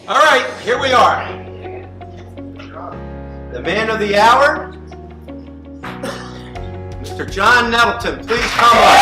All right, here we are. The man of the hour, Mr. John Nettleton, please come up.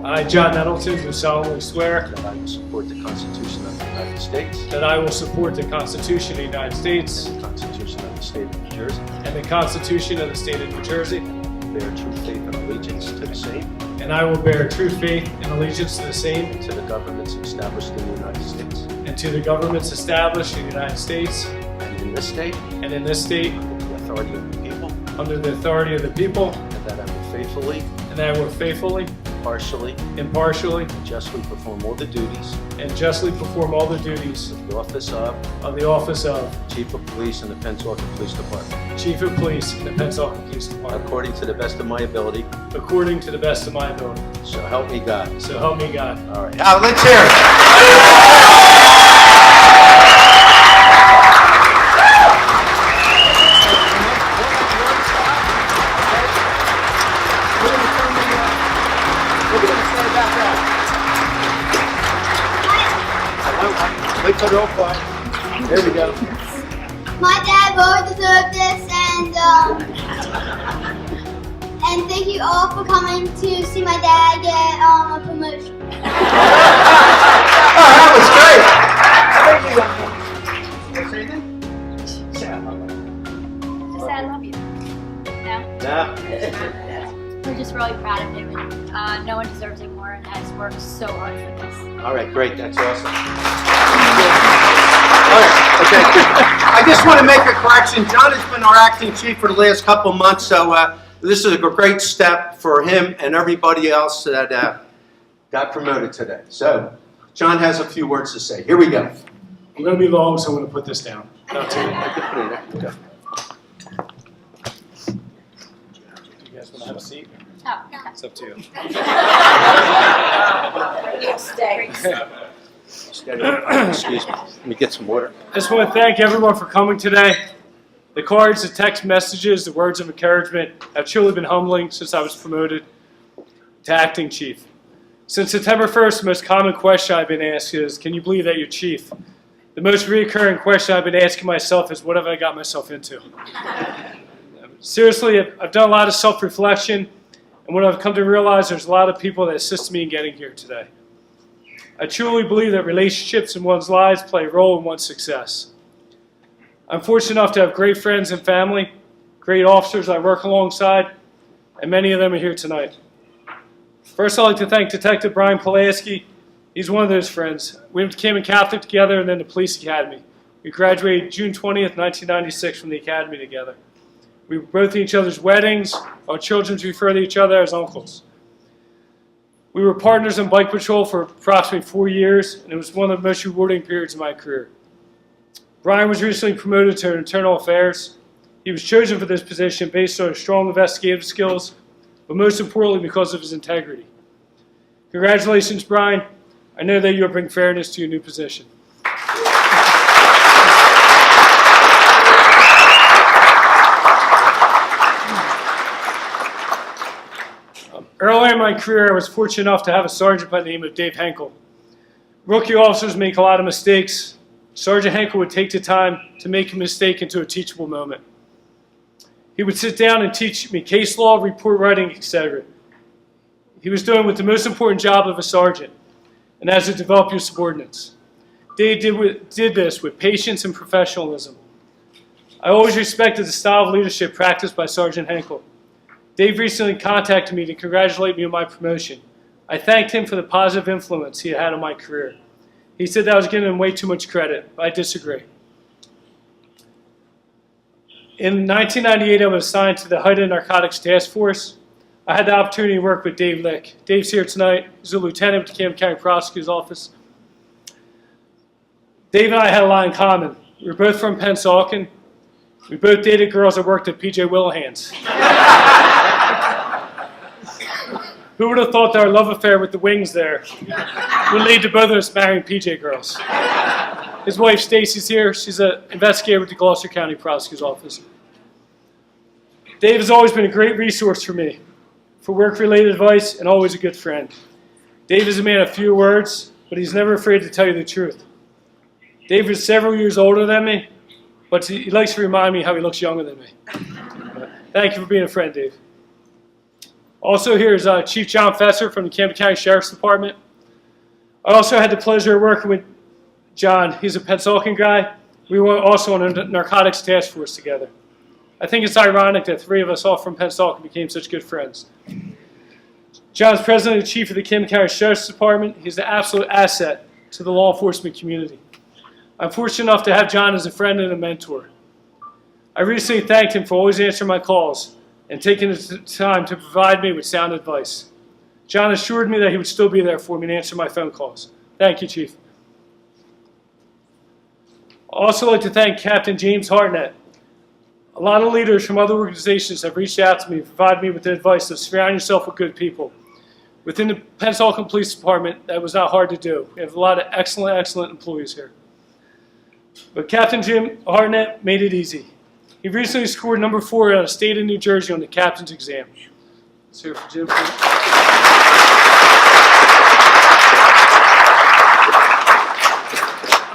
I, John Nettleton, do solemnly swear that I will support the Constitution of the United States that I will support the Constitution of the United States and the Constitution of the State of New Jersey, and the Constitution of the State of New Jersey, bear true faith and allegiance to the same, and I will bear true faith and allegiance to the same and to the governments established in the United States and to the governments established in the United States and in this state, and in this state, under the authority of the people, and that I will faithfully, impartially, and justly perform all the duties of of the office of Chief of Police in the Pennsauken Police Department, Chief of Police in the Pennsauken Police Department, according to the best of my ability. according to the best of my ability. So help me God. So help me God. All right. Now, let's hear it. There we go. My dad really deserved this, and thank you all for coming to see my dad get a promotion. Oh, that Just say I love you. No? We're just really proud of him, and no one deserves it more, and has worked so hard for this. All right, great. That's awesome. All right, okay. I just want to make a correction. John has been our acting chief for the last couple of months, so this is a great step for him and everybody else that got promoted today. So, John has a few words to say. Here we go. I'm going to be long, so I'm going to put this down. Not too long. Okay. Do you guys want to have a seat? Oh, okay. It's up to you. Excuse me. Let me get some water. I just want to thank everyone for coming today. The cards, the text messages, the words of encouragement have truly been humbling since I was promoted to acting chief. Since September 1st, the most common question I've been asked is, can you believe that you're chief? The most recurring question I've been asking myself is, what have I got myself into? Seriously, I've done a lot of self-reflection, and what I've come to realize, there's a lot of people that assist me in getting here today. I truly believe that relationships in one's lives play a role in one's success. I'm fortunate enough to have great friends and family, great officers I work alongside, and many of them are here tonight. First, I'd like to thank Detective Brian Pulaski. He's one of those friends. We became a Catholic together and then the police academy. We graduated June 20th, 1996 from the academy together. We were both at each other's weddings. Our children refer to each other as uncles. We were partners in bike patrol for approximately 4 years, and it was one of the most rewarding periods of my career. Brian was recently promoted to Internal Affairs. He was chosen for this position based on his strong investigative skills, but most importantly because of his integrity. Congratulations, Brian. I know that you'll bring fairness to your new position. Early in my career, I was fortunate enough to have a sergeant by the name of Dave Henkel. Rookie officers make a lot of mistakes. Sergeant Henkel would take the time to make a mistake into a teachable moment. He would sit down and teach me case law, report writing, etc. He was doing with the most important job of a sergeant, and that is to develop your subordinates. Dave did this with patience and professionalism. I always respected the style of leadership practiced by Sergeant Henkel. Dave recently contacted me to congratulate me on my promotion. I thanked him for the positive influence he had on my career. He said that I was giving him way too much credit, but I disagree. In 1998, I was assigned to the Heightened Narcotics Task Force. I had the opportunity to work with Dave Lick. Dave's here tonight. He's a lieutenant with the Camden County Prosecutor's Office. Dave and I had a lot in common. We were both from Pennsauken. We both dated girls that worked at PJ Willihan's. Who would have thought that our love affair with the wings there would lead to both of us marrying PJ girls? His wife Stacy's here. She's an investigator with the Gloucester County Prosecutor's Office. Dave has always been a great resource for me, for work-related advice, and always a good friend. Dave is a man of few words, but he's never afraid to tell you the truth. Dave is several years older than me, but he likes to remind me how he looks younger than me. Thank you for being a friend, Dave. Also here is Chief John Fesser from the Camden County Sheriff's Department. I also had the pleasure of working with John. He's a Pennsauken guy. We were also on a narcotics task force together. I think it's ironic that three of us all from Pennsauken became such good friends. John's president and chief of the Camden County Sheriff's Department. He's an absolute asset to the law enforcement community. I'm fortunate enough to have John as a friend and a mentor. I recently thanked him for always answering my calls and taking the time to provide me with sound advice. John assured me that he would still be there for me and answer my phone calls. Thank you, Chief. I'd also like to thank Captain James Hartnett. A lot of leaders from other organizations have reached out to me and provided me with the advice of surround yourself with good people. Within the Pennsauken Police Department, that was not hard to do. We have a lot of excellent employees here. But Captain Jim Hartnett made it easy. He recently scored number 4 out of the state of New Jersey on the captain's exam. Let's hear it for Jim.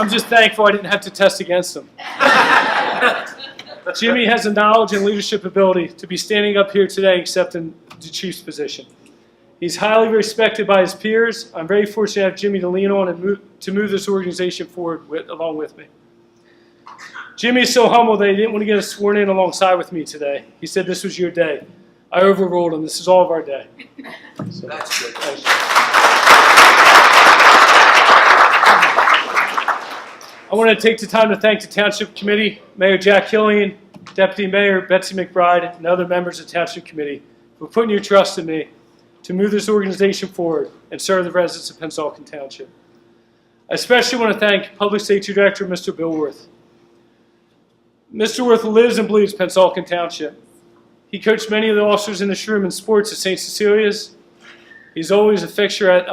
I'm just thankful I didn't have to test against him. Jimmy has the knowledge and leadership ability to be standing up here today accepting the chief's position. He's highly respected by his peers. I'm very fortunate to have Jimmy to lean on and move this organization forward along with me. Jimmy is so humble that he didn't want to get us sworn in alongside with me today. He said this was your day. I overruled him. This is all of our day. So, That's good. thank you. I want to take the time to thank the Township Committee, Mayor Jack Killian, Deputy Mayor Betsy McBride, and other members of the Township Committee for putting your trust in me to move this organization forward and serve the residents of Pennsauken Township. I especially want to thank Public Safety Director Mr. Bill Worth. Mr. Worth lives and bleeds Pennsauken Township. He coached many of the officers in this room in sports at St. Cecilia's. He's always a fixture at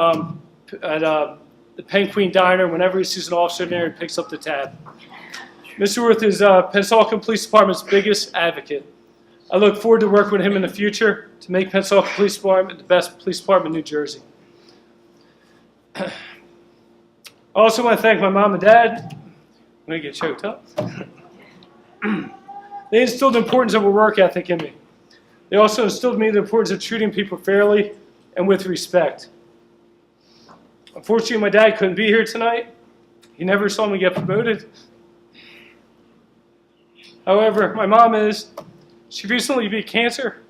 the Penn Queen Diner. Whenever he sees an officer in there, he picks up the tab. Mr. Worth is Pennsauken Police Department's biggest advocate. I look forward to working with him in the future to make Pennsauken Police Department the best police department in New Jersey. I also want to thank my mom and dad. I'm going to get choked up. They instilled the importance of a work ethic in me. They also instilled in me the importance of treating people fairly and with respect. Unfortunately, my dad couldn't be here tonight. He never saw me get promoted. However, my mom is. She recently beat cancer.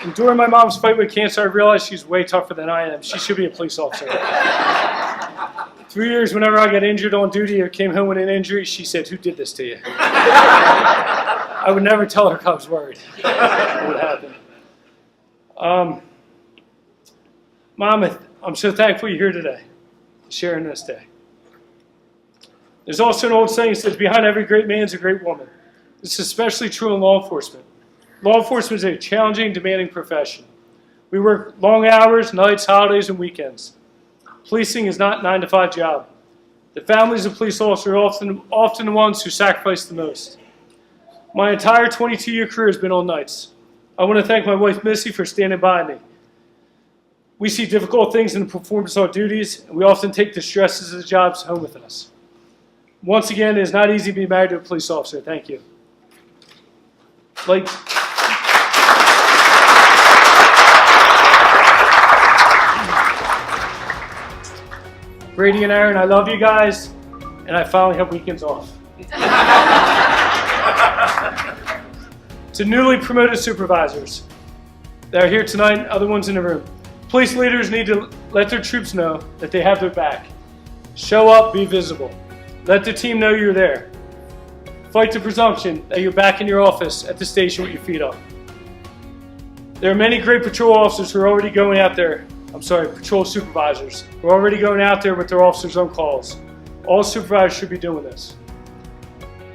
And during my mom's fight with cancer, I realized she's way tougher than I am. She should be a police officer. 3 years, whenever I got injured on duty or came home with an injury, she said, "Who did this to you?" I would never tell her I was worried what would happen. Mom, I'm so thankful you're here today, sharing this day. There's also an old saying that says, behind every great man is a great woman. This is especially true in law enforcement. Law enforcement is a challenging, demanding profession. We work long hours, nights, holidays, and weekends. Policing is not a 9-to-5 job. The families of police officers are often the ones who sacrifice the most. My entire 22-year career has been on nights. I want to thank my wife, Missy, for standing by me. We see difficult things in the performance of our duties, and we often take the stresses of the jobs home with us. Once again, it is not easy to be married to a police officer. Thank you. Brady and Aaron, I love you guys, and I finally have weekends off. To newly promoted supervisors that are here tonight and other ones in the room, Police leaders need to let their troops know that they have their back. Show up, be visible. Let the team know you're there. Fight the presumption that you're back in your office at the station with your feet up. There are many great patrol officers who are already going out there, patrol supervisors, who are already going out there with their officers on calls. All supervisors should be doing this.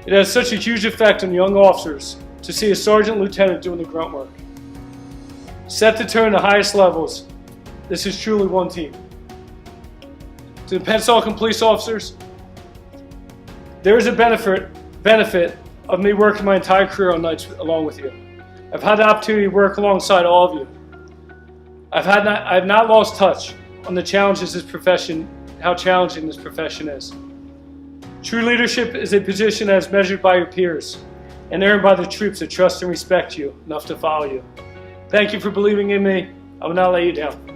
It has such a huge effect on young officers to see a sergeant lieutenant doing the grunt work. Set the tone to the highest levels. This is truly one team. To the Pennsauken police officers, there is a benefit of me working my entire career on nights along with you. I've had the opportunity to work alongside all of you. I've not lost touch on the challenges this profession, how challenging this profession is. True leadership is a position that is measured by your peers and earned by the troops that trust and respect you enough to follow you. Thank you for believing in me. I will not let you down.